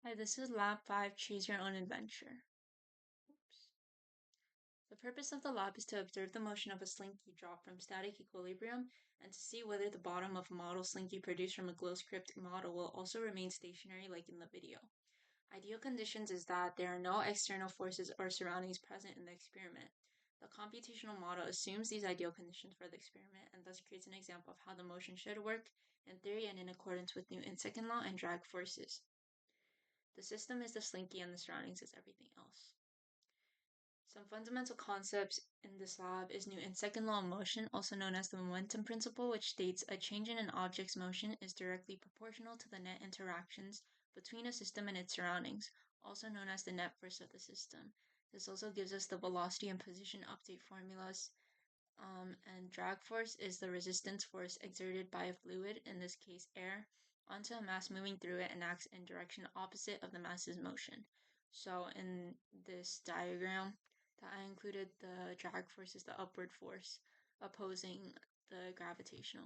Hi, this is Lab 5, Choose Your Own Adventure. Oops. The purpose of the lab is to observe the motion of a slinky drop from static equilibrium and to see whether the bottom of a model slinky produced from a glow script model will also remain stationary like in the video. Ideal conditions is that there are no external forces or surroundings present in the experiment. The computational model assumes these ideal conditions for the experiment and thus creates an example of how the motion should work in theory and in accordance with Newton's second law and drag forces. The system is the slinky and the surroundings is everything else. Some fundamental concepts in this lab is Newton's second law of motion, also known as the momentum principle, which states a change in an object's motion is directly proportional to the net interactions between a system and its surroundings, also known as the net force of the system. This also gives us the velocity and position update formulas. And drag force is the resistance force exerted by a fluid, in this case air, onto a mass moving through it and acts in direction opposite of the mass's motion. So in this diagram that I included, the drag force is the upward force opposing the gravitational.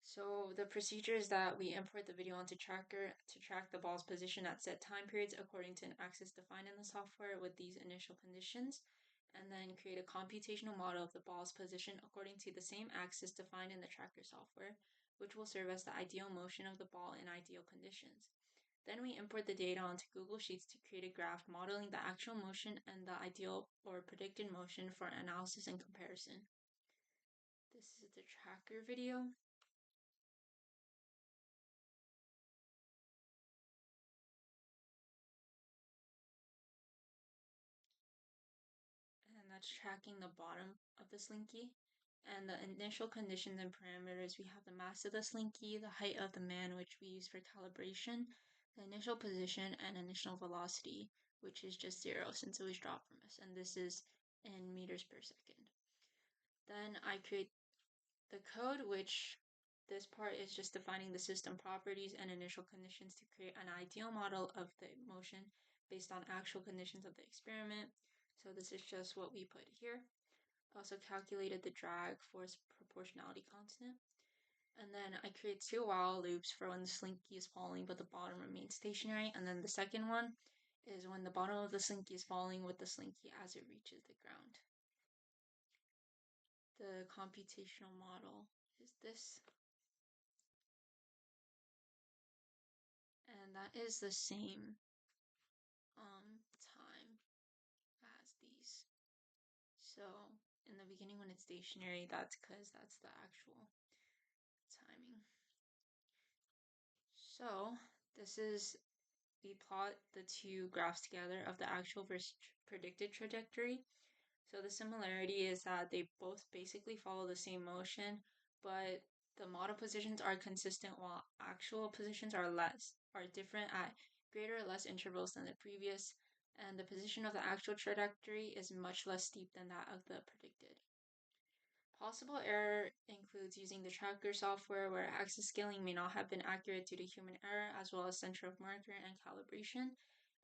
So the procedure is that we import the video onto Tracker to track the ball's position at set time periods according to an axis defined in the software with these initial conditions, and then create a computational model of the ball's position according to the same axis defined in the Tracker software, which will serve as the ideal motion of the ball in ideal conditions. Then we import the data onto Google Sheets to create a graph modeling the actual motion and the ideal or predicted motion for analysis and comparison. This is the Tracker video. And that's tracking the bottom of the slinky. And the initial conditions and parameters, we have the mass of the slinky, the height of the man, which we use for calibration, the initial position, and initial velocity, which is just 0 since it was dropped from us. And this is in meters per second. Then I create the code, which this part is just defining the system properties and initial conditions to create an ideal model of the motion based on actual conditions of the experiment. So this is just what we put here. Also calculated the drag force proportionality constant. And then I create 2 while loops for when the slinky is falling but the bottom remains stationary. And then the second one is when the bottom of the slinky is falling with the slinky as it reaches the ground. The computational model is this. And that is the same time as these. So in the beginning when it's stationary, that's because that's the actual timing. So this is, we plot the two graphs together of the actual versus predicted trajectory. So the similarity is that they both basically follow the same motion, but the model positions are consistent while actual positions are different at greater or less intervals than the previous, and the position of the actual trajectory is much less steep than that of the predicted. Possible error includes using the Tracker software where axis scaling may not have been accurate due to human error, as well as center of marker and calibration,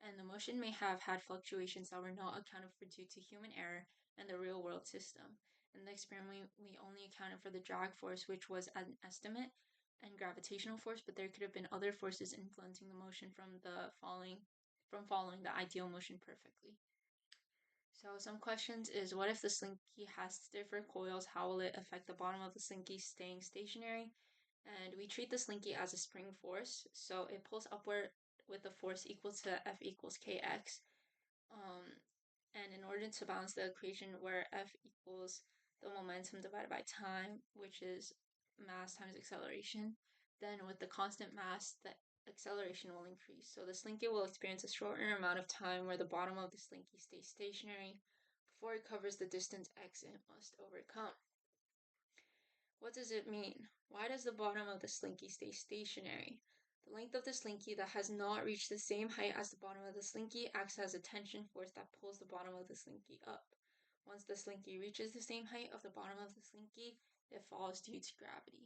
and the motion may have had fluctuations that were not accounted for due to human error and the real-world system. In the experiment, we only accounted for the drag force, which was an estimate, and gravitational force, but there could have been other forces influencing the motion from following the ideal motion perfectly. So some questions is, what if the slinky has stiffer coils? How will it affect the bottom of the slinky staying stationary? And we treat the slinky as a spring force, so it pulls upward with a force equal to F equals kx. And in order to balance the equation where F equals the momentum divided by time, which is mass times acceleration, then with the constant mass, the acceleration will increase. So the slinky will experience a shorter amount of time where the bottom of the slinky stays stationary before it covers the distance x it must overcome. What does it mean? Why does the bottom of the slinky stay stationary? The length of the slinky that has not reached the same height as the bottom of the slinky acts as a tension force that pulls the bottom of the slinky up. Once the slinky reaches the same height of the bottom of the slinky, it falls due to gravity.